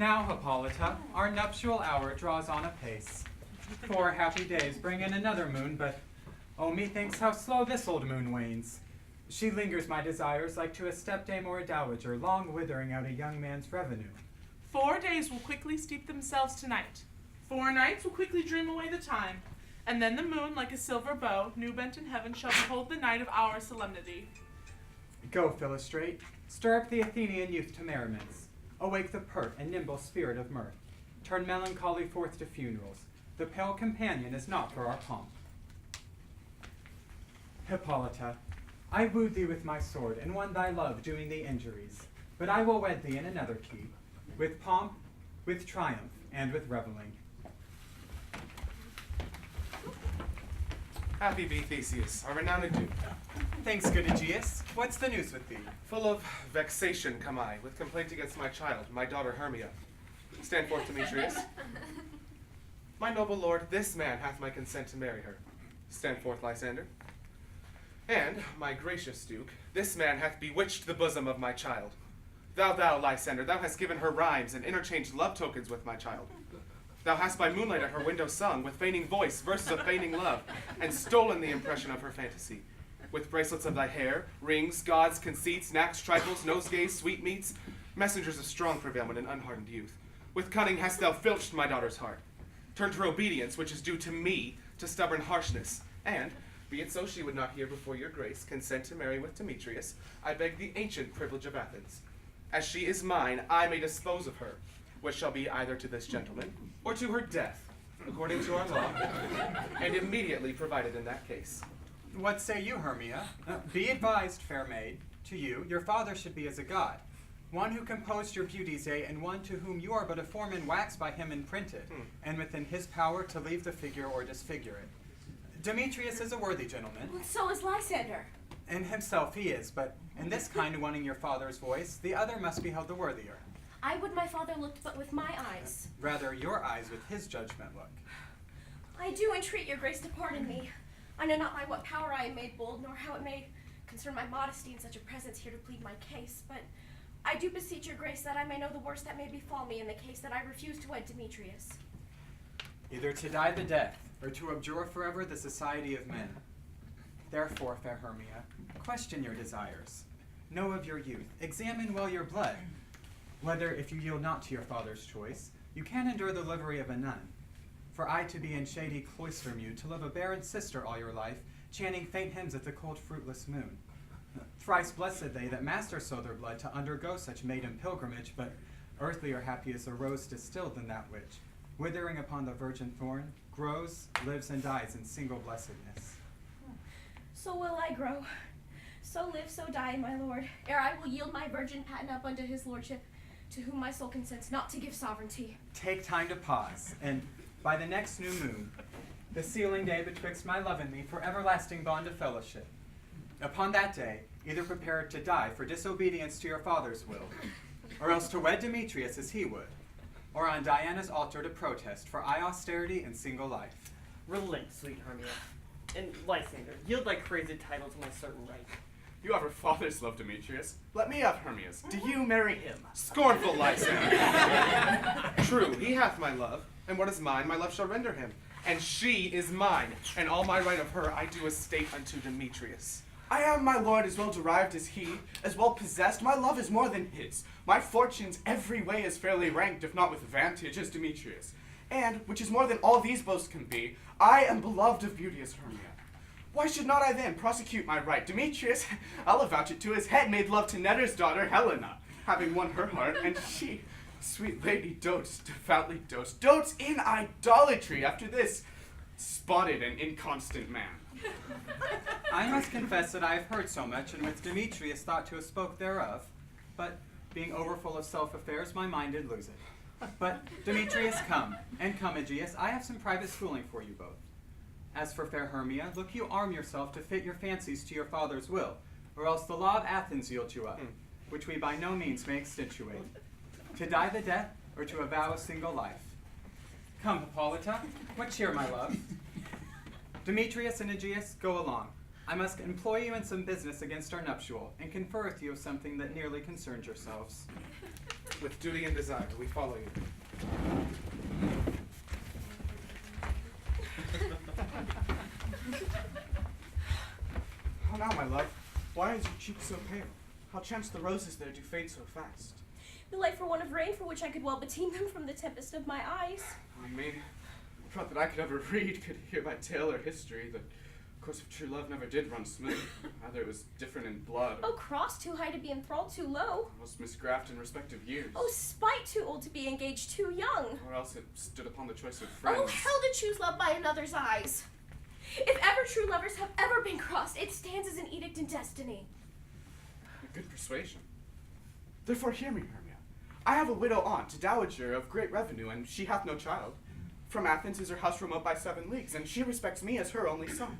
Now, Hippolyta, our nuptial hour draws on apace. 4 happy days bring in another moon, but oh, methinks how slow this old moon wanes. She lingers my desires like to a stepdame or a dowager, long withering out a young man's revenue. 4 days will quickly steep themselves tonight. 4 nights will quickly dream away the time. And then the moon, like a silver bow, new bent in heaven, shall behold the night of our solemnity. Go, Philostrate, stir up the Athenian youth to merriments. Awake the pert and nimble spirit of mirth. Turn melancholy forth to funerals. The pale companion is not for our pomp. Hippolyta, I wooed thee with my sword, and won thy love, doing thee injuries. But I will wed thee in another key, with pomp, with triumph, and with revelling. Happy be Theseus, our renowned Duke. Thanks, good Aegeus. What's the news with thee? Full of vexation come I, with complaint against my child, my daughter Hermia. Stand forth, Demetrius. My noble lord, this man hath my consent to marry her. Stand forth, Lysander. And, my gracious Duke, this man hath bewitched the bosom of my child. Thou, Lysander, thou hast given her rhymes and interchanged love tokens with my child. Thou hast by moonlight at her window sung, with feigning voice, verses of feigning love, and stolen the impression of her fantasy. With bracelets of thy hair, rings, gauds, conceits, knacks, trifles, nosegays, sweetmeats, messengers of strong prevailment and unhardened youth. With cunning hast thou filched my daughter's heart. Turned her obedience, which is due to me, to stubborn harshness, and, be it so she would not hear before your grace consent to marry with Demetrius, I beg the ancient privilege of Athens. As she is mine, I may dispose of her, which shall be either to this gentleman, or to her death, according to our law, and immediately provided in that case. What say you, Hermia? Be advised, fair maid, to you, your father should be as a god, one who composed your beauties, and one to whom you are but a form in wax by him imprinted, and within his power to leave the figure or disfigure it. Demetrius is a worthy gentleman. Well, so is Lysander. In himself he is, but in this kind wanting your father's voice, the other must be held the worthier. I would my father looked but with my eyes. Rather your eyes with his judgment look. I do entreat your grace to pardon me. I know not by what power I am made bold, nor how it may concern my modesty in such a presence here to plead my case, but I do beseech your grace that I may know the worst that may befall me in the case that I refuse to wed Demetrius. Either to die the death, or to abjure forever the society of men. Therefore, fair Hermia, question your desires. Know of your youth, examine well your blood, whether, if you yield not to your father's choice, you can endure the livery of a nun. For I to be in shady cloister mew, to love a barren sister all your life, chanting faint hymns at the cold fruitless moon. Thrice blessed they that master so their blood to undergo such maiden pilgrimage, but earthlier happy is a rose distilled than that which, withering upon the virgin thorn, grows, lives, and dies in single blessedness. So will I grow, so live, so die, my lord, ere I will yield my virgin patent up unto his lordship, to whom my soul consents not to give sovereignty. Take time to pause, and by the next new moon, the sealing day betwixt my love and me for everlasting bond of fellowship. Upon that day, either prepare to die for disobedience to your father's will, or else to wed Demetrius as he would, or on Diana's altar to protest for austerity and single life. Relent, sweet Hermia, and Lysander, yield thy crazy title to my certain right. You have her father's love, Demetrius. Let me have Hermia's. Do you marry him? Scornful Lysander! True, he hath my love, and what is mine, my love shall render him. And she is mine, and all my right of her I do estate unto Demetrius. I am, my lord, as well derived as he, as well possessed. My love is more than his. My fortunes every way is fairly ranked, if not with advantage, as Demetrius. And, which is more than all these boasts can be, I am beloved of beauteous Hermia. Why should not I then prosecute my right? Demetrius, I'll avouch it to his head, made love to Netter's daughter Helena, having won her heart, and she, sweet lady, devoutly dotes in idolatry after this spotted and inconstant man. I must confess that I have heard so much, and with Demetrius thought to have spoke thereof, but being overfull of self-affairs, my mind did lose it. But Demetrius, come, and come, Aegeus, I have some private schooling for you both. As for fair Hermia, look you arm yourself to fit your fancies to your father's will, or else the law of Athens yields you up, which we by no means may extenuate. To die the death, or to avow a single life. Come, Hippolyta, what cheer, my love? Demetrius and Aegeus, go along. I must employ you in some business against our nuptial, and confer with you of something that nearly concerns yourselves. With duty and desire, we follow you. How now, my love? Why is your cheek so pale? How chance the roses there do fade so fast? The light for want of rain, for which I could well beteem them from the tempest of my eyes. I mean, not that I could ever read, could hear by tale or history, the course of true love never did run smooth. Either it was different in blood, Oh, cross too high to be enthralled too low. was misgraft in respective years, Oh, spite too old to be engaged too young. or else it stood upon the choice of friends. Oh, hell to choose love by another's eyes. If ever true lovers have ever been crossed, it stands as an edict in destiny. A good persuasion. Therefore hear me, Hermia. I have a widow aunt, a dowager of great revenue, and she hath no child. From Athens is her house remote by 7 leagues, and she respects me as her only son.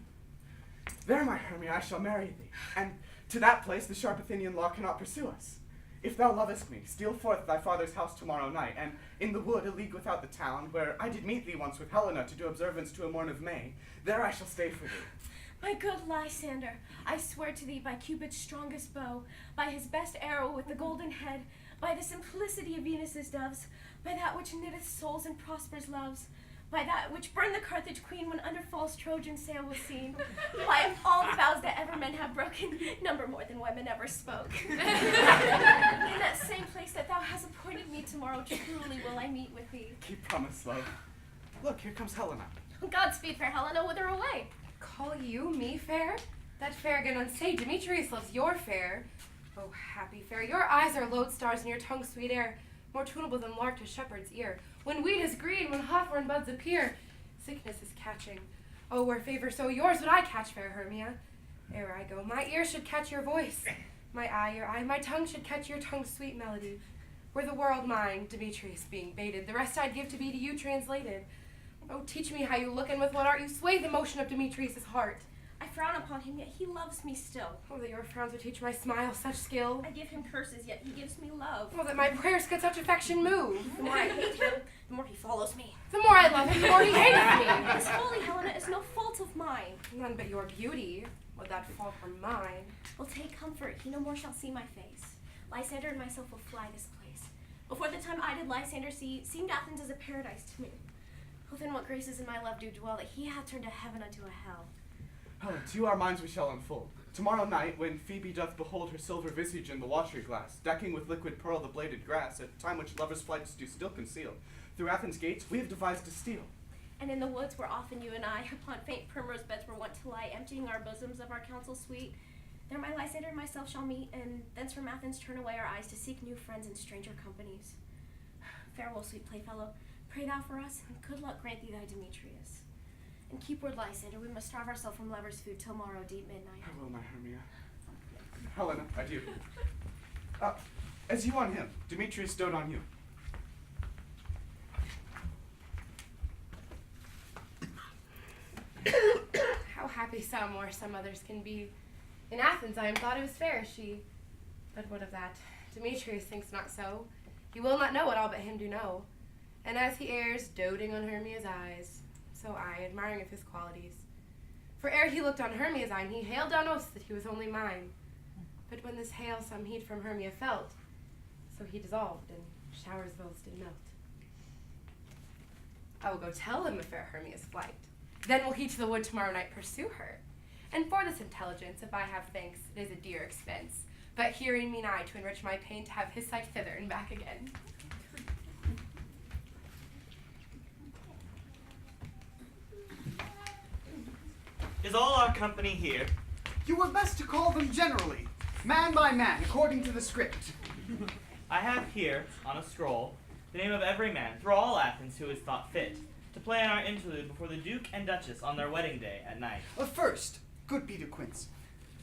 There, my Hermia, I shall marry thee, and to that place the sharp Athenian law cannot pursue us. If thou lovest me, steal forth thy father's house tomorrow night, and in the wood a league without the town, where I did meet thee once with Helena to do observance to a morn of May, there I shall stay for thee. My good Lysander, I swear to thee by Cupid's strongest bow, by his best arrow with the golden head, by the simplicity of Venus's doves, by that which knitteth souls and prospers loves, by that which burned the Carthage queen when under false Trojan sail was seen, by all the vows that ever men have broken, number more than women ever spoke. In that same place that thou hast appointed me tomorrow, truly will I meet with thee. Keep promise, love. Look, here comes Helena. Godspeed, fair Helena, whither away? Call you me fair? That fair again unsay, Demetrius loves your fair. Oh, happy fair, your eyes are lodestars and your tongue sweet air, more tunable than lark to shepherd's ear. When wheat is green, when hawthorn buds appear, sickness is catching. Oh, were favor so yours would I catch, fair Hermia. Ere I go, my ear should catch your voice, my eye your eye, my tongue should catch your tongue's sweet melody. Were the world mine, Demetrius being baited, the rest I'd give to be to you translated. Oh, teach me how you look, and with what art you sway the motion of Demetrius' heart. I frown upon him, yet he loves me still. Oh, that your frowns would teach my smile such skill. I give him curses, yet he gives me love. Oh, that my prayers could such affection move. The more I hate him, the more he follows me. The more I love him, the more he hates This folly, Helena, is no fault of mine. me. None but your beauty. Would that fall from mine? Well, take comfort, he no more shall see my face. Lysander and myself will fly this place. Before the time I did Lysander see, seemed Athens as a paradise to me. Oh, then what graces in my love do dwell, that he hath turned a heaven unto a hell. Helen, to our minds we shall unfold. Tomorrow night, when Phoebe doth behold her silver visage in the watery glass, decking with liquid pearl the bladed grass, at time which lovers' flights do still conceal, through Athens' gates we have devised to steal. And in the woods where often you and I, upon faint primrose beds were wont to lie, emptying our bosoms of our counsel sweet, there my Lysander and myself shall meet, and thence from Athens turn away our eyes to seek new friends in stranger companies. Farewell, sweet playfellow, pray thou for us, and good luck grant thee thy Demetrius. And keep word, Lysander, we must starve ourselves from lovers' food till morrow deep midnight. I will, my Hermia. Helena, adieu. As you on him, Demetrius dote on you. How happy some or some others can be. In Athens I am thought it was fair, she. But what of that? Demetrius thinks not so. He will not know what all but him do know. And as he errs, doting on Hermia's eyes, so I, admiring of his qualities. For ere he looked on Hermia's eye, he hailed down oaths that he was only mine. But when this hail some heat from Hermia felt, so he dissolved, and showers both did melt. I will go tell him of fair Hermia's flight. Then will he to the wood tomorrow night pursue her. And for this intelligence, if I have thanks, it is a dear expense. But hearing me nigh to enrich my pain, to have his sight thither and back again. Is all our company here? You were best to call them generally, man by man, according to the script. I have here, on a scroll, the name of every man through all Athens who is thought fit to play in our interlude before the Duke and Duchess on their wedding day at night. First, good Peter Quince,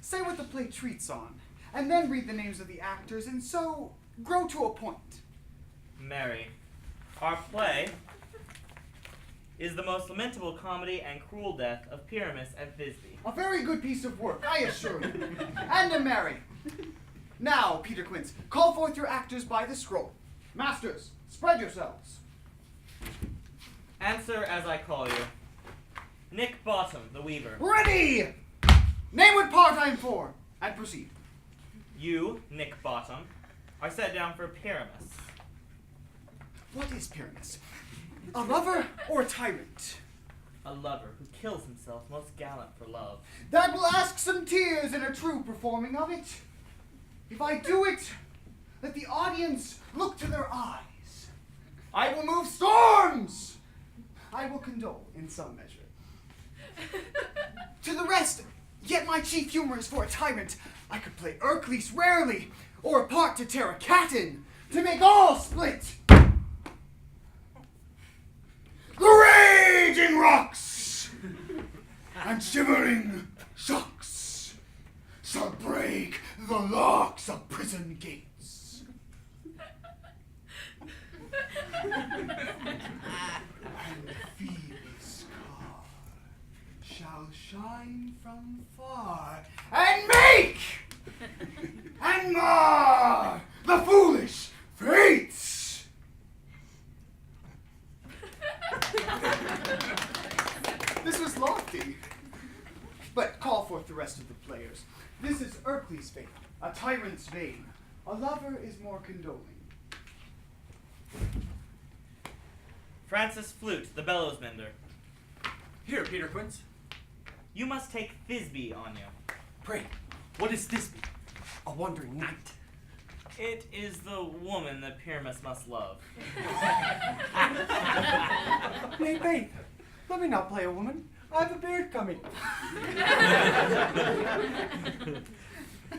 say what the play treats on, and then read the names of the actors, and so grow to a point. Mary, our play is the most lamentable comedy and cruel death of Pyramus at Thisbe. A very good piece of work, I assure you. And a merry. Now, Peter Quince, call forth your actors by the scroll. Masters, spread yourselves. Answer as I call you. Nick Bottom, the weaver. Ready! Name would part I am for, and proceed. You, Nick Bottom, are set down for Pyramus. What is Pyramus? A lover or a tyrant? A lover who kills himself most gallant for love. That will ask some tears in a true performing of it. If I do it, let the audience look to their eyes. I will move storms. I will condole in some measure. To the rest, yet my chief humor is for a tyrant. I could play Ercles rarely, or a part to tear a cat in, to make all split. The raging rocks and shivering shocks shall break the locks of prison gates. And Phoebe's car shall shine from far and make and mar the foolish fates. This was lofty, but call forth the rest of the players. This is Ercles' fate, a tyrant's vein. A lover is more condoling. Francis Flute, the bellows mender. Here, Peter Quince. You must take Thisbe on you. Pray, what is Thisbe? A wandering knight. It is the woman that Pyramus must love. Nay, faith, let me not play a woman. I have a beard coming.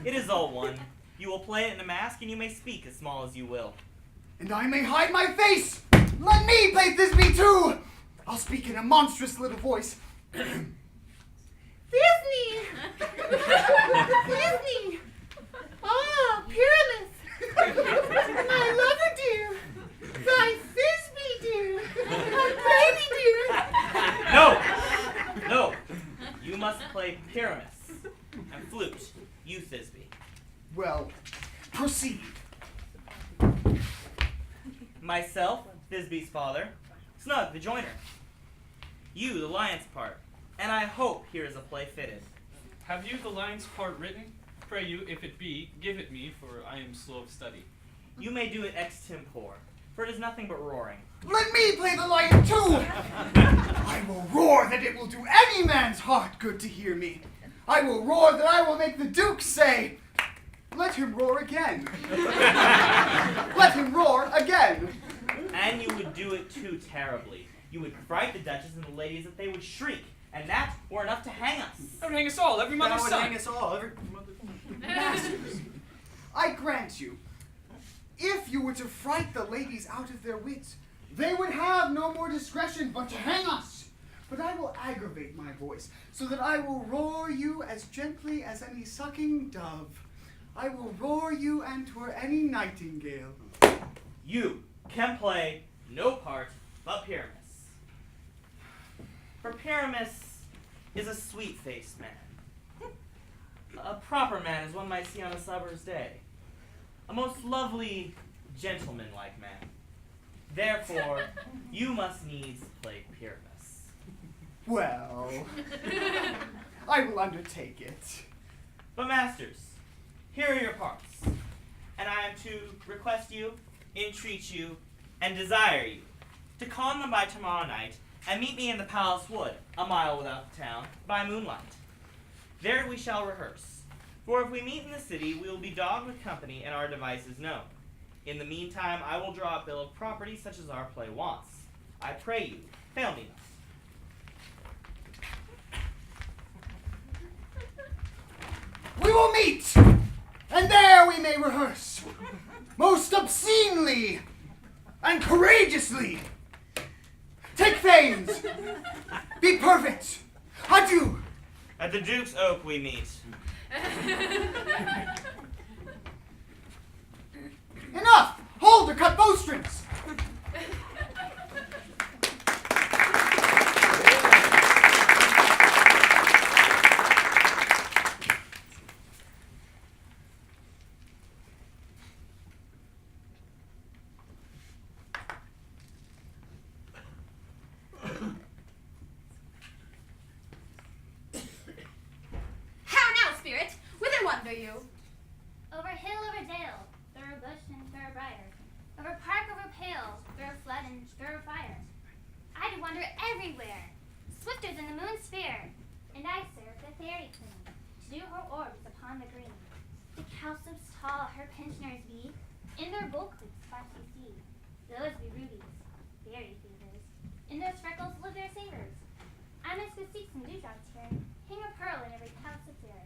It is all one. You will play it in a mask, and you may speak as small as you will. And I may hide my face! Let me play Thisbe too! I'll speak in a monstrous little voice. Disney! Disney! Ah, Pyramus! My lover dear! Thy Thisbe dear! My baby dear! No! No! You must play Pyramus. And Flute, you Thisbe. Well, proceed. Myself, Thisbe's father. Snug, the joiner. You, the lion's part. And I hope here is a play fitted. Have you the lion's part written? Pray you, if it be, give it me, for I am slow of study. You may do it ex tempore, for it is nothing but roaring. Let me play the lion too! I will roar that it will do any man's heart good to hear me. I will roar that I will make the Duke say, let him roar again. Let him roar again. And you would do it too terribly. You would fright the Duchess and the ladies that they would shriek, and that were enough to hang us. That would hang us all, every mother's That would son. hang us all. Every mother. Masters, I grant you, if you were to fright the ladies out of their wits, they would have no more discretion but to hang us. But I will aggravate my voice, so that I will roar you as gently as any sucking dove. I will roar you and 'twere any nightingale. You can play no part but Pyramus. For Pyramus is a sweet-faced man. A proper man as one might see on a summer's day. A most lovely, gentleman-like man. Therefore, you must needs play Pyramus. Well, I will undertake it. But masters, here are your parts, and I am to request you, entreat you, and desire you to con them by tomorrow night, and meet me in the palace wood, a mile without the town, by moonlight. There we shall rehearse, for if we meet in the city, we will be dogged with company and our devices known. In the meantime, I will draw a bill of property such as our play wants. I pray you, fail me not. We will meet, and there we may rehearse, most obscenely and courageously. Take feigns, be perfect. Adieu. At the Duke's Oak we meet. Enough! Hold or cut bowstrings. How now, spirit? wander you? Over hill, over dale, through bush and through briar, over park, over pale, through flood and through fire. I do wander everywhere, swifter than the moon's sphere, and I serve the fairy queen, to do her orbs upon the green. The cowslips tall her pensioners be, in their bulk with spicy sea. Those be rubies, fairy favors, in those freckles live their savors. I must go seek some dewdrops here, hang a pearl in every cowslip's ear.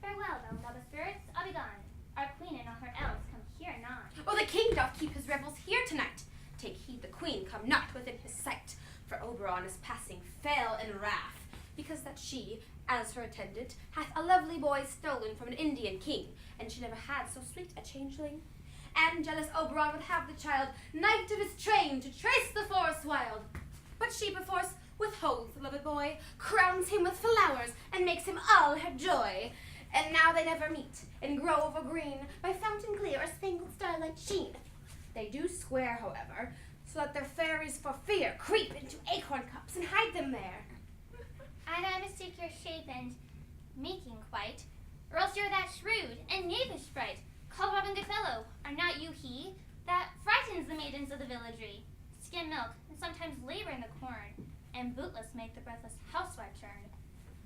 Farewell, thou noble spirits, I'll be gone. Our queen and all her elves come here anon. Oh, the king doth keep his revels here tonight. Take heed the queen come not within his sight, for Oberon is passing fell in wrath, because that she, as her attendant, hath a lovely boy stolen from an Indian king, and she never had so sweet a changeling. And jealous Oberon would have the child, knight of his train, to trace the forest wild. But she perforce withholds the loved boy, crowns him with flowers, and makes him all her joy. And now they never meet, in grove or green, by fountain clear or spangled starlight sheen. They do square, however, so that their fairies for fear creep into acorn cups and hide them there. And I mistake your shape and making quite, or else you're that shrewd and knavish sprite, called Robin Goodfellow. Are not you he that frightens the maidens of the villagery, skim milk, and sometimes labor in the corn, and bootless make the breathless housewife turn,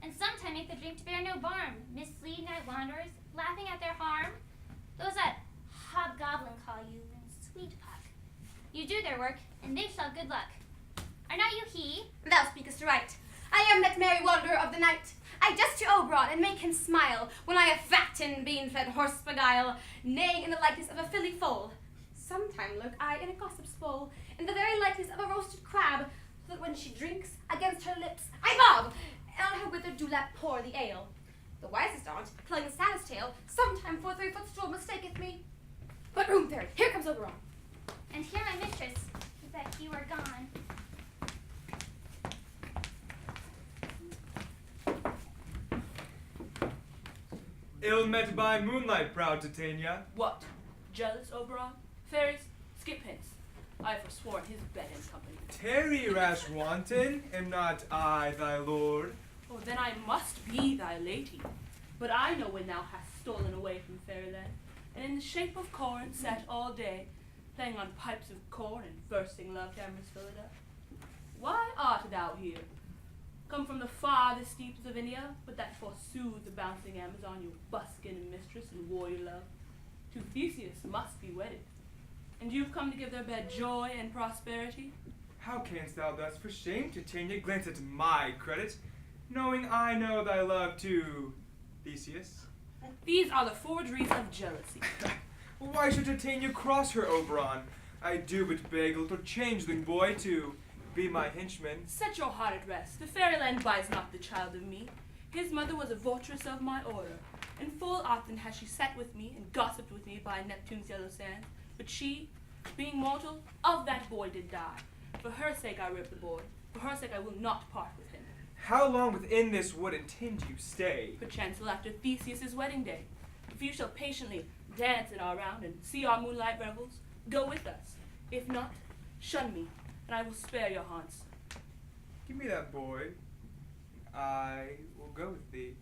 and sometime make the dream to bear no barm, mislead night wanderers, laughing at their harm? Those that hobgoblin call you, and sweet puck. You do their work, and they shall have good luck. Are not you he? Thou speakest right. I am that merry wanderer of the night. I jest to Oberon and make him smile, when I a fat and bean-fed horse beguile, neighing in the likeness of a filly foal. Sometime lurk I in a gossip's bowl, in the very likeness of a roasted crab, so that when she drinks, against her lips I bob, and on her withered dewlap pour the ale. The wisest aunt, telling the saddest tale, sometime for a 3-foot stool mistaketh me. But room fairy, here comes Oberon. And here my mistress, if that you are gone. Ill met by moonlight, proud Titania. What? Jealous, Oberon? Fairies, skip hence. I forsworn his bed and company. Tarry, rash wanton, am not I thy lord? Oh, then I must be thy lady. But I know when thou hast stolen away from fairyland, and in the shape of corn sat all day, playing on pipes of corn and bursting love amorous Phillida. Why art thou here? Come from the farthest steeps of India, but that forsooth the bouncing Amazon, your buskin mistress and warrior love. To Theseus must be wedded. And you've come to give their bed joy and prosperity? How canst thou thus, for shame, Titania, glance at my credit, knowing I know thy love to Theseus? These are the forgeries of jealousy. Why should Titania cross her, Oberon? I do but beg a little changeling boy to be my henchman. Set your heart at rest. The fairyland buys not the child of me. His mother was a votress of my order, and full often has she sat with me and gossiped with me by Neptune's yellow sands. But she, being mortal, of that boy did die. For her sake I rip the boy. For her sake I will not part with him. How long within this wood intend you stay? Perchance till after Theseus' wedding day. If you shall patiently dance in our round and see our moonlight revels, go with us. If not, shun me, and I will spare your haunts. Give me that boy. I will go with thee.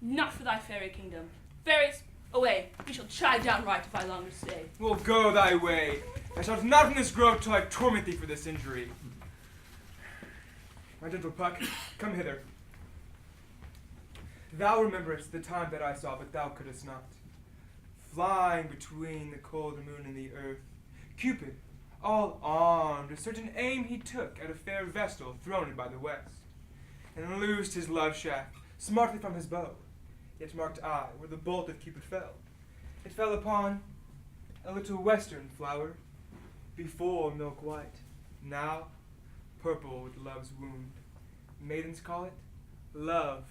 Not for thy fairy kingdom. Fairies, away. We shall chide down right if I longer stay. Well, go thy way. Thou shalt not from this grove till I torment thee for this injury. My gentle Puck, come hither. Thou rememberest the time that I saw, but thou couldst not. Flying between the cold moon and the earth, Cupid, all armed, a certain aim he took at a fair vestal thrown by the west, and loosed his love shaft smartly from his bow. Yet marked I where the bolt of Cupid fell. It fell upon a little western flower, before milk white, now purple with love's wound. Maidens call it love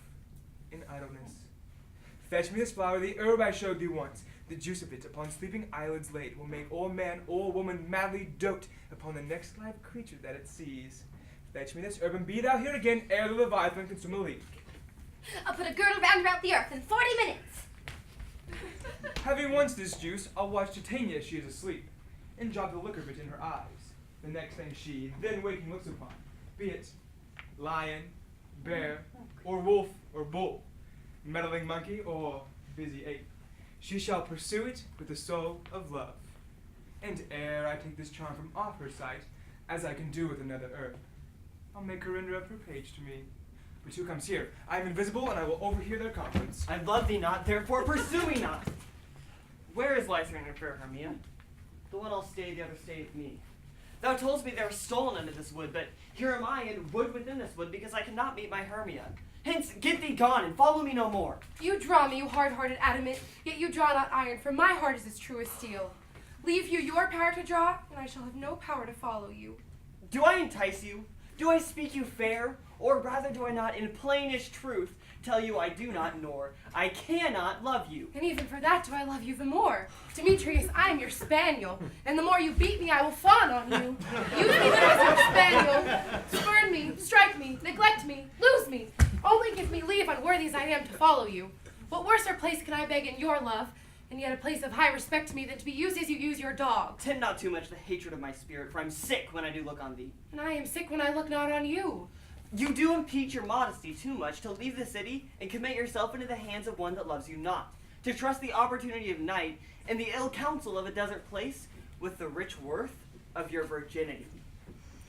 in idleness. Fetch me this flower, the herb I showed thee once. The juice of it upon sleeping eyelids laid will make or man or woman madly dote upon the next live creature that it sees. Fetch me this herb, and be thou here again ere the Leviathan consume a leak. I'll put a girdle round about the earth in 40 minutes. Having once this juice, I'll watch Titania as she is asleep, and drop the liquor of it in her eyes. The next thing she, then waking, looks upon, be it lion, bear, or wolf, or bull, meddling monkey, or busy ape. she shall pursue it with the soul of love. And ere I take this charm from off her sight, as I can do with another herb, I'll make her render up her page to me. But who comes here? I am invisible, and I will overhear their conference. I love thee not, therefore pursue me not. Where is Lysander, fair Hermia? The one I'll stay, the other stayeth me. Thou toldst me they were stolen into this wood, but here am I in wood within this wood, because I cannot meet my Hermia. Hence, get thee gone, and follow me no more. You draw me, you hard-hearted adamant, yet you draw not iron, for my heart is as true as steel. Leave you your power to draw, and I shall have no power to follow you. Do I entice you? Do I speak you fair? Or rather do I not, in plainish truth, tell you I do not, nor I cannot love you? And even for that do I love you the more. Demetrius, I am your spaniel, and the more you beat me, I will fawn on you. Use me then as your spaniel. Spurn me, strike me, neglect me, lose me. Only give me leave, unworthy as I am, to follow you. What worser place can I beg in your love, and yet a place of high respect to me, than to be used as you use your dog? Tempt not too much the hatred of my spirit, for I'm sick when I do look on thee. And I am sick when I look not on you. You do impeach your modesty too much to leave the city and commit yourself into the hands of one that loves you not, to trust the opportunity of night and the ill counsel of a desert place with the rich worth of your virginity.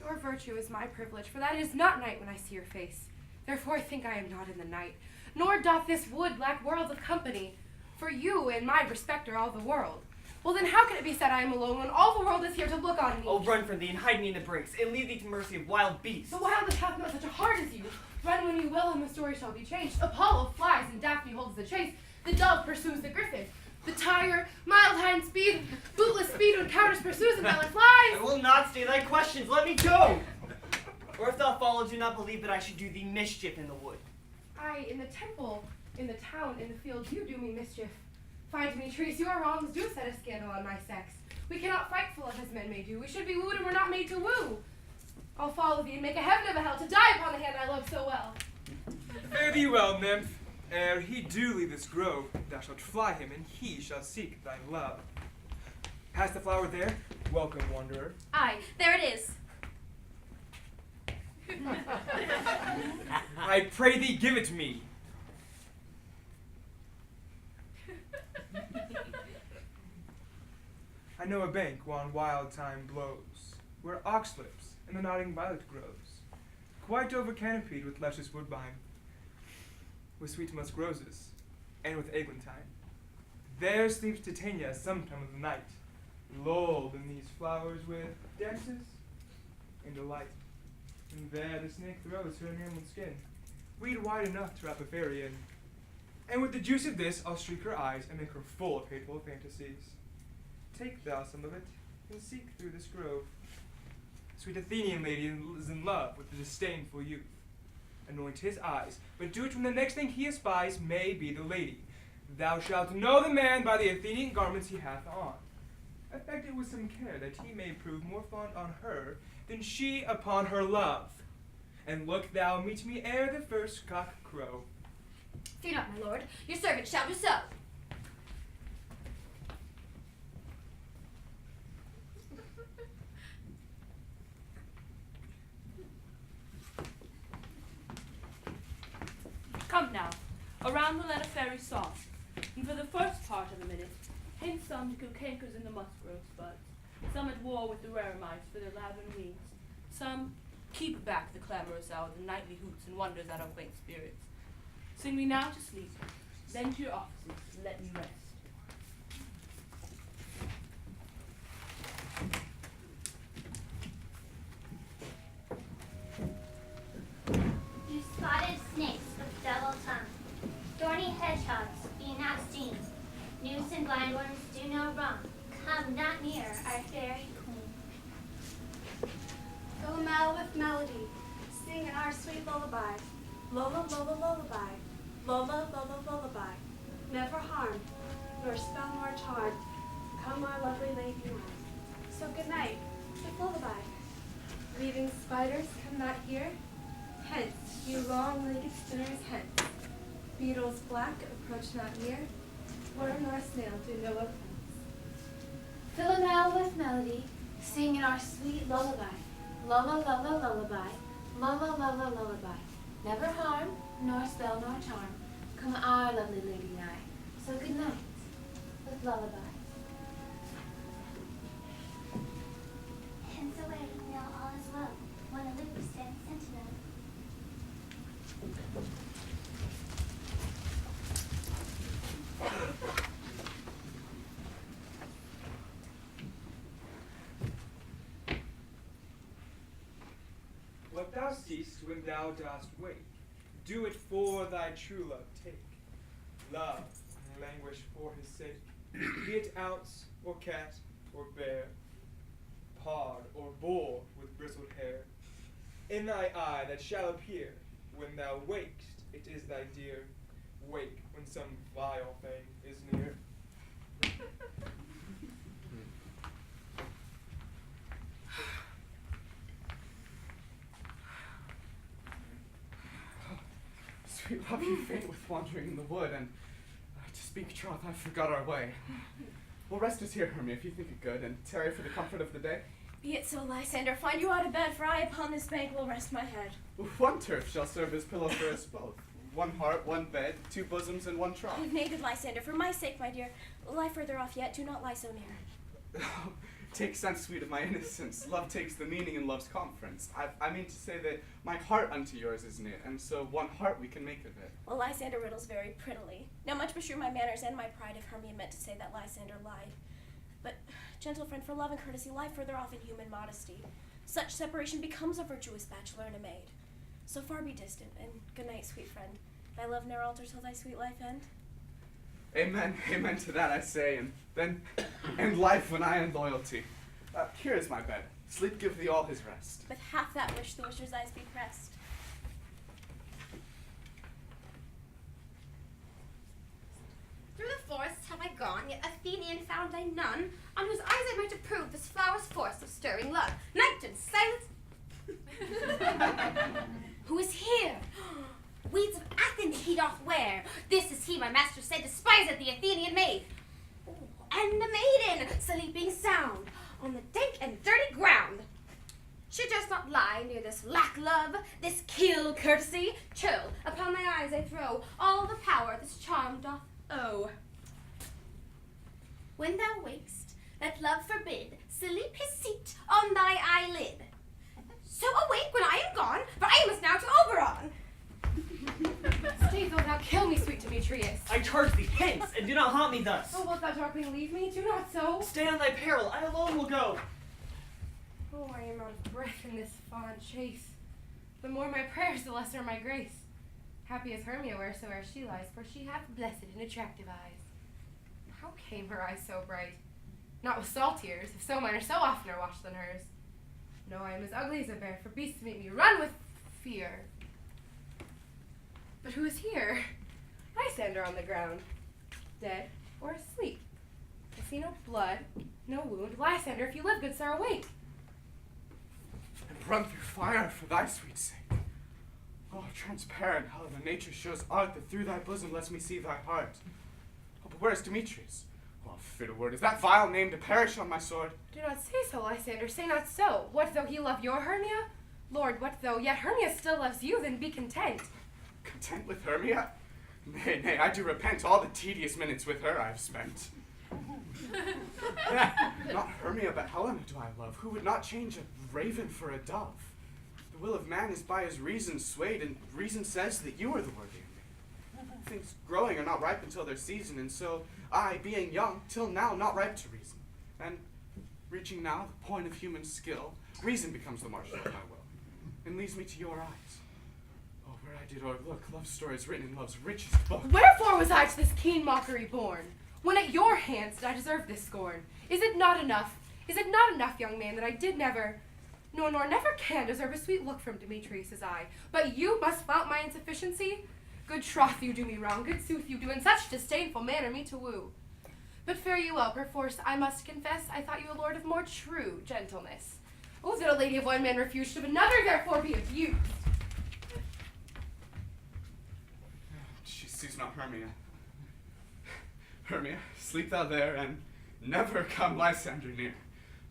Your virtue is my privilege, for that is not night when I see your face. Therefore I think I am not in the night, nor doth this wood lack worlds of company, for you and my respect are all the world. Well then how can it be said I am alone when all the world is here to look on me? Oh, run from thee and hide me in the brakes, and leave thee to mercy of wild beasts. The wildest hath not such a heart as you. Run when you will, and the story shall be changed. Apollo flies, and Daphne holds the chase. The dove pursues the griffin. The tiger, mild hind speed, bootless speed when Cowardice pursues and valor flies. I will not stay thy questions, let me go! Or if thou follow, do not believe that I should do thee mischief in the wood. Aye, in the temple, in the town, in the field, you do me mischief. Find Demetrius, your wrongs do set a scandal on my sex. We cannot fight full of as men may do. We should be wooed and we're not made to woo. I'll follow thee and make a heaven of a hell to die upon the hand I love so well. Fare thee well, nymph. Ere he do leave this grove, thou shalt fly him, and he shall seek thy love. Hast the flower there? Welcome, wanderer. Aye, there it is. I pray thee, give it me. I know a bank whereon wild thyme blows, where oxlips and the nodding violet grows, quite over canopied with luscious woodbine, with sweet musk roses, and with eglantine. There sleeps Titania sometime of the night, lulled in these flowers with dances and delight. And there the snake throws her enameled skin, reed wide enough to wrap a fairy in. And with the juice of this I'll streak her eyes and make her full of hateful fantasies. Take thou some of it, and seek through this grove. Sweet Athenian lady is in love with the disdainful youth. Anoint his eyes, but do it when the next thing he espies may be the lady. Thou shalt know the man by the Athenian garments he hath on. Affect it with some care, that he may prove more fond on her than she upon her love. And look thou meet me ere the first cock crow. Fear not, my lord. Your servant shall do so. Come now, around the let a fairy song, and for the first part of a minute, hint some to cankers in the muskrow spuds, some at war with the rare mice for their lavin wings, some keep back the clamorous hour, the nightly hoots and wonders out of quaint spirits. Sing me now to sleep, then to your offices, let me rest. You spotted snakes with double tongue, thorny hedgehogs, be not seen. Newts and blindworms do no wrong. Come not near our fairy queen. Philomel with melody, sing our sweet lullaby. Lola, Lola, lullaby. Lola, Lola, lullaby. Never harm, nor spell nor charm. Come our lovely lady mine. So good night, sweet lullaby. Weaving spiders come not here. Hence, you long-legged spinners, hence. Beetles black approach not near. Worm nor snail do no offense. Philomel with melody, sing in our sweet lullaby. Lulla, lulla, lullaby. Lulla, lulla, lullaby. Never harm, nor spell nor charm. Come our lovely lady nigh. So good night. lullaby. Hence away, now all is well, when a loop stands sentinel. What thou seest when thou dost wake, do it for thy true love take. Love and languish for his sake, be it ounce or cat or bear, pod or bull with bristled hair. In thy eye that shall appear when thou wakest, it is thy dear. Wake when some vile thing is near. Sweet love, you faint with wandering in the wood, and to speak troth, I forgot our way. Well, rest us here, Hermia, if you think it good, and tarry for the comfort of the day. Be it so, Lysander. Find you out of bed, for I upon this bank will rest my head. One turf shall serve as pillow for us both. One heart, one bed, two bosoms, and one trough. Naked Lysander, for my sake, my dear, lie further off yet. Do not lie so near. Take sense, sweet, of my innocence. Love takes the meaning in love's conference. I mean to say that my heart unto yours is knit, and so one heart we can make of it. Well, Lysander riddles very prettily. Now much beshrew my manners and my pride if Hermia meant to say that Lysander lied. But, gentle friend, for love and courtesy, lie further off in human modesty. Such separation becomes a virtuous bachelor and a maid. So far be distant, and good night, sweet friend. Thy love ne'er alter till thy sweet life end. Amen, amen to that I say, and then end life when I end loyalty. Here is my bed. Sleep give thee all his rest. With half that wish the wisher's eyes be pressed. Through the forests have I gone, yet Athenian found I none, on whose eyes I might approve this flower's force of stirring love. Night and silence. Who is here? Weeds of Athens he doth wear. This is he, my master said, despiseth the Athenian maid. Oh, and the maiden, sleeping sound, on the dank and dirty ground. She does not lie near this lack love, this kill courtesy. Chill, upon my eyes I throw all the power this charm doth owe. When thou wakest, let love forbid, sleep his seat on thy eyelid. So awake when I am gone, for I must now to Oberon. Stay, though thou kill me, sweet Demetrius. I charge thee, hence, and do not haunt me thus. Oh, wilt thou darkly leave me? Do not so. Stay on thy peril, I alone will go. Oh, I am out of breath in this fond chase. The more my prayers, the lesser my grace. Happy is Hermia wheresoe'er she lies, for she hath blessed and attractive eyes. How came her eyes so bright? Not with salt tears, if so mine are so oftener washed than hers. No, I am as ugly as a bear, for beasts make me run with fear. But who is here? Lysander on the ground, dead or asleep. I see no blood, no wound. Lysander, if you live, good sir, awake. And run through fire for thy sweet sake. Oh, transparent, how the nature shows art that through thy bosom lets me see thy heart. Oh, but where is Demetrius? Oh, fit a word, is that vile name to perish on my sword? Do not say so, Lysander, say not so. What though he love your Hermia? Lord, what though yet Hermia still loves you, then be content. Content with Hermia? Nay, nay, I do repent all the tedious minutes with her I have spent. Not Hermia, but Helena do I love, who would not change a raven for a dove. The will of man is by his reason swayed, and reason says that you are the worthy of me. Things growing are not ripe until their season, and so I, being young, till now not ripe to reason. And reaching now the point of human skill, reason becomes the marshal of my will, and leads me to your eyes. Oh, where I did o'erlook love's stories written in love's richest book. Wherefore was I to this keen mockery born? When at your hands did I deserve this scorn? Is it not enough? Is it not enough, young man, that I did never, nor never can deserve a sweet look from Demetrius' eye? But you must flout my insufficiency? Good troth you do me wrong, good sooth you do in such disdainful manner me to woo. But fare you well, perforce I must confess, I thought you a lord of more true gentleness. Oh, that a lady of one man refused, should another therefore be abused. She sees not Hermia. Hermia, sleep thou there, and never come Lysander near.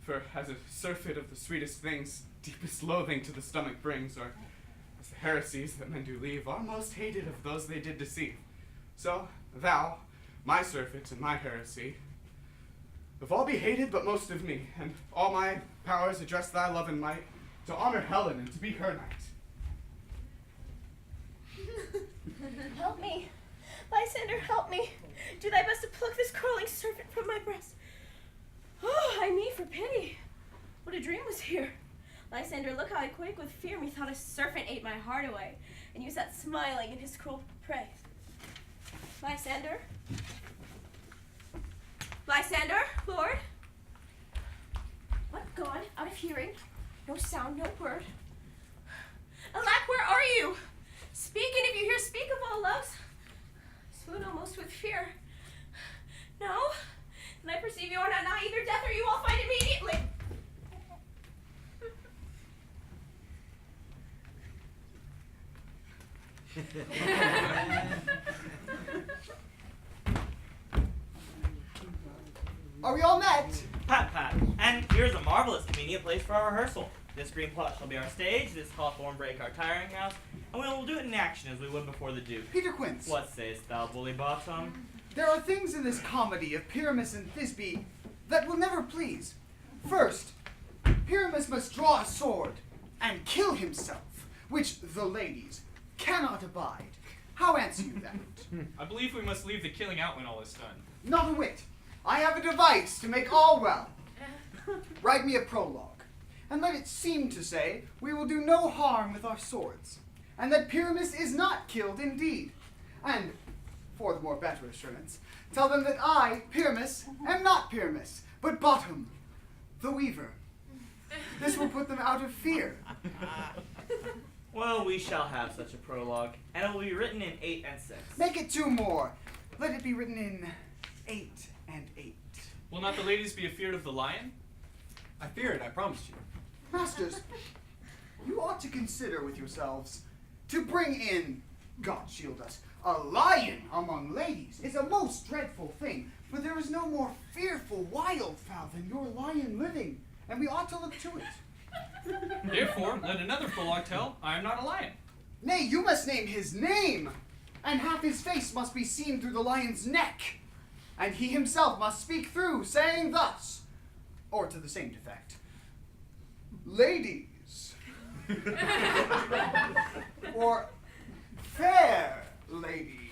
For as a surfeit of the sweetest things, deepest loathing to the stomach brings, or as the heresies that men do leave are most hated of those they did deceive. So thou, my surfeit and my heresy, Of all be hated, but most of me, and all my powers address thy love and might, to honor Helen and to be her knight. Help me. Lysander, help me. Do thy best to pluck this crawling serpent from my breast. Oh, I me for pity. What a dream was here. Lysander, look how I quake with fear. Methought a serpent ate my heart away, and you sat smiling in his cruel prey. Lysander? Lysander, Lord? What, gone, out of hearing? No sound, no word. Alack, where are you? Speak, and if you hear, speak of all loves. Swoon almost with fear. No? Then I perceive you are not nigh either death or you will find immediately. Are we all met? Pat, Pat. And here's a marvelous convenient place for our rehearsal. This green plot shall be our stage, this hawthorn brake our tiring house, and we will do it in action as we would before the Duke. Peter Quince. What sayest thou, bully bottom? There are things in this comedy of Pyramus and Thisbe that will never please. First, Pyramus must draw a sword and kill himself, which the ladies cannot abide. How answer you that? I believe we must leave the killing out when all is done. Not a whit. I have a device to make all well. Write me a prologue, and let it seem to say we will do no harm with our swords, and that Pyramus is not killed indeed. And, for the more better assurance, tell them that I, Pyramus, am not Pyramus, but Bottom, the weaver. This will put them out of fear. Well, we shall have such a prologue, and it will be written in 8 and 6. Make it 2 more. Let it be written in 8 and 8. Will not the ladies be afeard of the lion? I fear it, I promise you. Masters, you ought to consider with yourselves to bring in, God shield us, a lion among ladies is a most dreadful thing, for there is no more fearful wildfowl than your lion living, and we ought to look to it. Therefore, let another prologue tell, I am not a lion. Nay, you must name his name, and half his face must be seen through the lion's neck, and he himself must speak through, saying thus, or to the same effect, ladies, or fair ladies,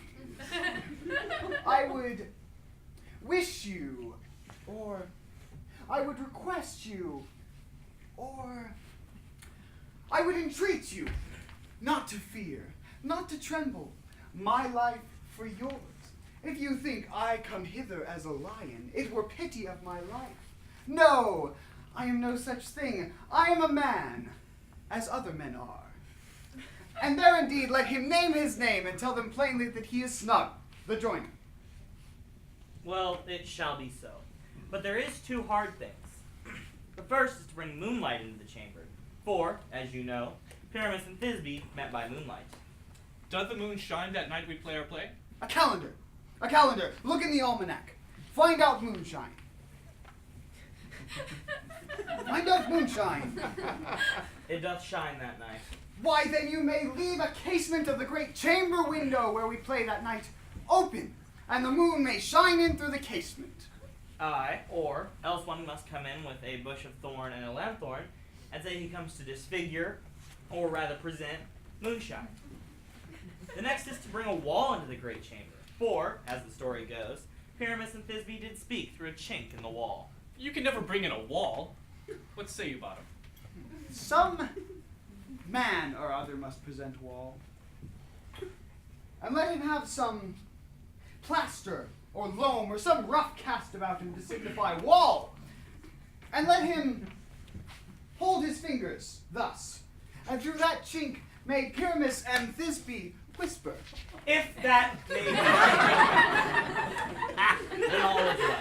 I would wish you, or I would request you, or I would entreat you not to fear, not to tremble, my life for yours. If you think I come hither as a lion, it were pity of my life. No, I am no such thing. I am a man, as other men are. And there indeed let him name his name and tell them plainly that he is Snug, the joiner. Well, it shall be so. But there is 2 hard things. The first is to bring moonlight into the chamber. For, as you know, Pyramus and Thisbe met by moonlight. Doth the moon shine that night we play our play? A calendar. A calendar. Look in the almanac. Find out moonshine. Find out moonshine. It doth shine that night. Why, then you may leave a casement of the great chamber window where we play that night open, and the moon may shine in through the casement. Aye, or else one must come in with a bush of thorn and a lanthorn, and say he comes to disfigure, or rather present, moonshine. The next is to bring a wall into the great chamber, for, as the story goes, Pyramus and Thisbe did speak through a chink in the wall. You can never bring in a wall. What say you, Bottom? Some man or other must present wall. And let him have some plaster or loam or some rough cast about him to signify wall. And let him hold his fingers thus. And through that chink may Pyramus and Thisbe whisper. If that may be, then all is well.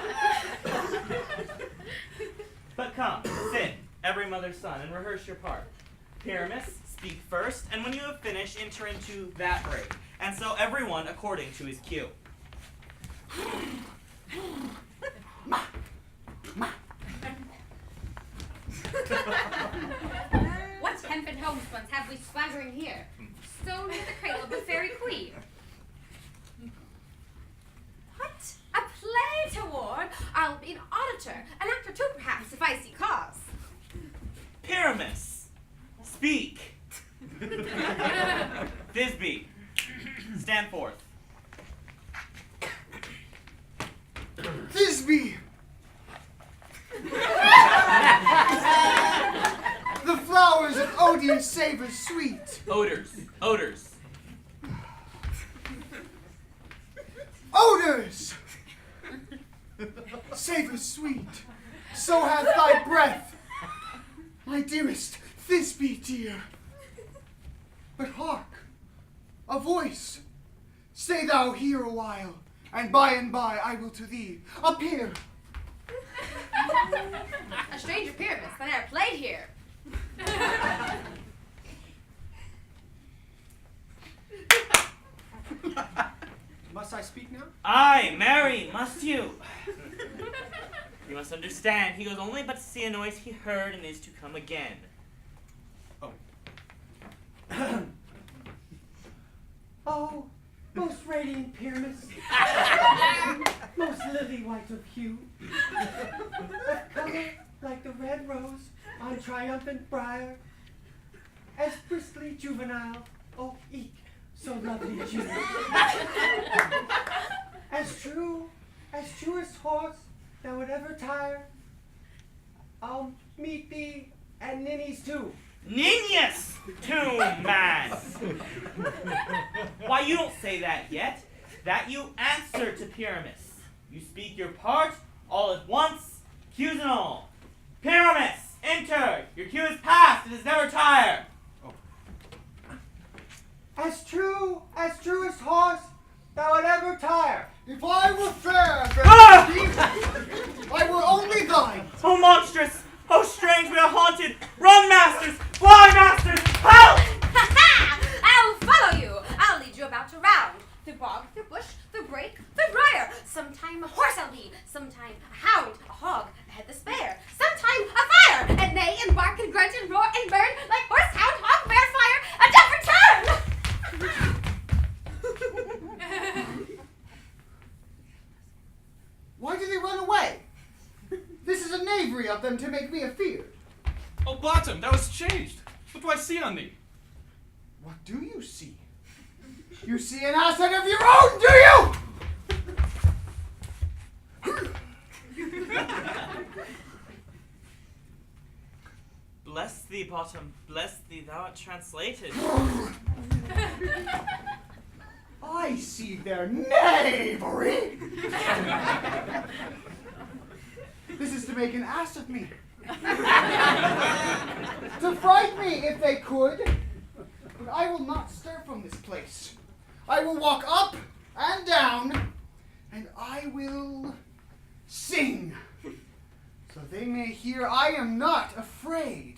But come, sit, every mother's son, and rehearse your part. Pyramus, speak first, and when you have finished, enter into that break, and so everyone according to his cue. What hempen homespuns have we swaggering here? So near the cradle of the fairy queen. What? A play toward? I'll be an auditor. Thisbe! The flowers of Odin savor sweet. Odors. Odors! Savor sweet. So hath thy breath, my dearest Thisbe dear. But hark, a voice. Stay thou here a while, and by I will to thee appear. A strange appearance that e'er played here. Must I speak now? Aye, marry, must you? You must understand, he goes only but to see a noise he heard and is to come again. Oh, most radiant Pyramus, most lily white of hue, of color like the red rose on triumphant briar, as briskly juvenile, oh eek, so lovely Jew. As true as horse thou would ever tire, I'll meet thee at Ninny's too. Ninyas! Too man! Why, you don't say that yet. That you answer to Pyramus. You speak your part, all at once, cues and all. Pyramus, enter! Your cue is past, it is never tire. As true as horse thou would ever tire. If I were fair, I were only thine. Oh, monstrous! Oh, strange, we are haunted! Run, masters! Fly, masters! Help! I'll follow you. I'll lead you about around. Through bog, through bush, through brake, through briar. Sometime a horse I'll be, sometime a hound, a hog, a head the spare. Sometime a fire, and neigh and bark and grunt and roar and burn like horse, hound, hog, bear, fire, a deaf return. Why do they run away? This is a knavery of them to make me afeard. Oh, Bottom, thou hast changed. What do I see on thee? What do you see? You see an asset of your own, do you? Bless thee, Bottom, bless thee, thou art translated. I see their knavery. This is to make an ass of me. To fright me if they could. But I will not stir from this place. I will walk up and down, and I will sing, so they may hear I am not afraid.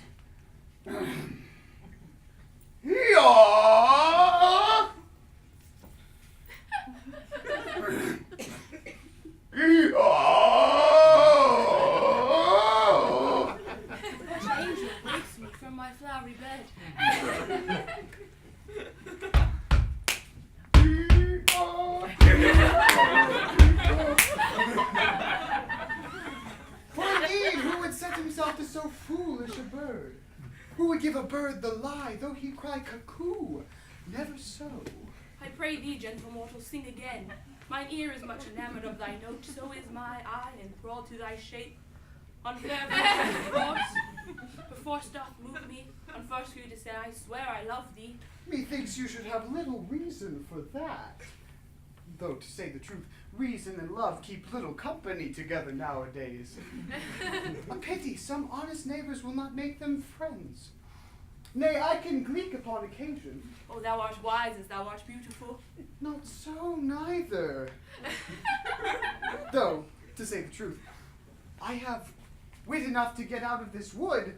Yeah! Angel wakes me from my flowery bed. For indeed, who would set himself to so foolish a bird? Who would give a bird the lie, though he cry cuckoo? Never so. I pray thee, gentle mortal, sing again. Mine ear is much enamored of thy note, so is my eye enthralled to thy shape. On fair force, perforce doth move me, on first view to say, I swear I love thee. Methinks you should have little reason for that. Though, to say the truth, reason and love keep little company together nowadays. A pity some honest neighbors will not make them friends. Nay, I can gleek upon occasion. Oh, thou art wise as thou art beautiful. Not so, neither. Though, to say the truth, I have wit enough to get out of this wood.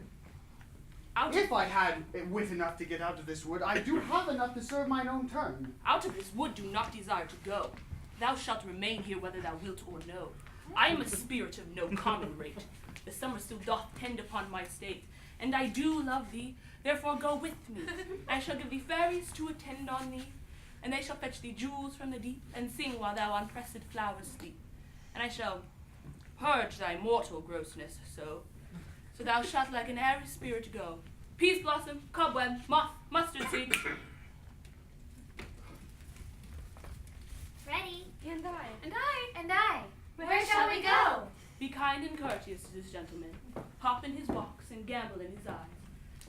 If I had wit enough to get out of this wood, I do have enough to serve mine own turn. Out of this wood do not desire to go. Thou shalt remain here whether thou wilt or no. I am a spirit of no common rate. The summer still doth tend upon my state, and I do love thee, therefore go with me. I shall give thee fairies to attend on thee, and they shall fetch thee jewels from the deep, and sing while thou on pressed flowers sleep. And I shall purge thy mortal grossness so thou shalt like an airy spirit go. Peas blossom, cobweb, moth, mustard seed. Ready? And I. And I. Where shall we go? Be kind and courteous to this gentleman. Hop in his box and gambol in his eyes.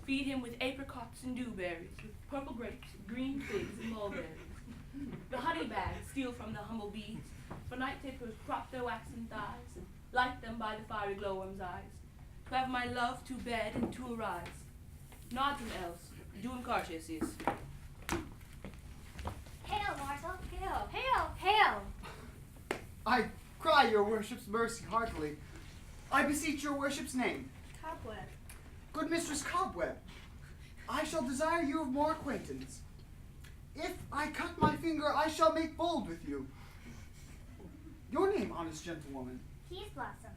Feed him with apricots and dewberries, with purple grapes, green figs, and mulberries. The honey bags steal from the humble bees, for night tapers crop their waxen thighs, and light them by the fiery glowworm's eyes, to have my love to bed and to arise. Nod him else, doing courtesies. Hail, mortal! Hail! Hail! Hail! I cry your worship's mercy heartily. I beseech your worship's name. Cobweb. Good Mistress Cobweb, I shall desire you of more acquaintance. If I cut my finger, I shall make bold with you. Your name, honest gentlewoman? Peas Blossom.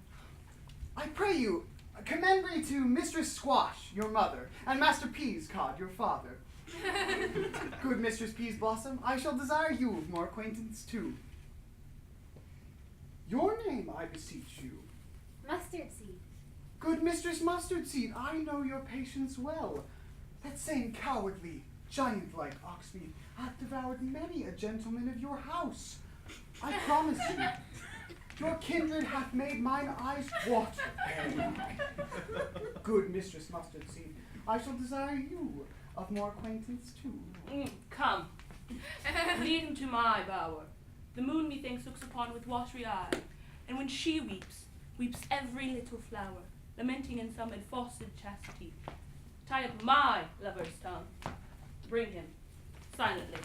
I pray you, commend me to Mistress Squash, your mother, and Master Peascod, your father. Good Mistress Peas Blossom, I shall desire you of more acquaintance too. Your name, I beseech you. Mustard seed. Good Mistress Mustard Seed, I know your patience well. That same cowardly, giant-like oxmeat hath devoured many a gentleman of your house. I promise you, your kindred hath made mine eyes water. Good Mistress Mustard Seed, I shall desire you of more acquaintance too. Come, lead him to my bower. The moon, methinks, looks upon with watery eye, and when she weeps, weeps every little flower, lamenting in some enforced chastity. Tie up my lover's tongue. Bring him, silently.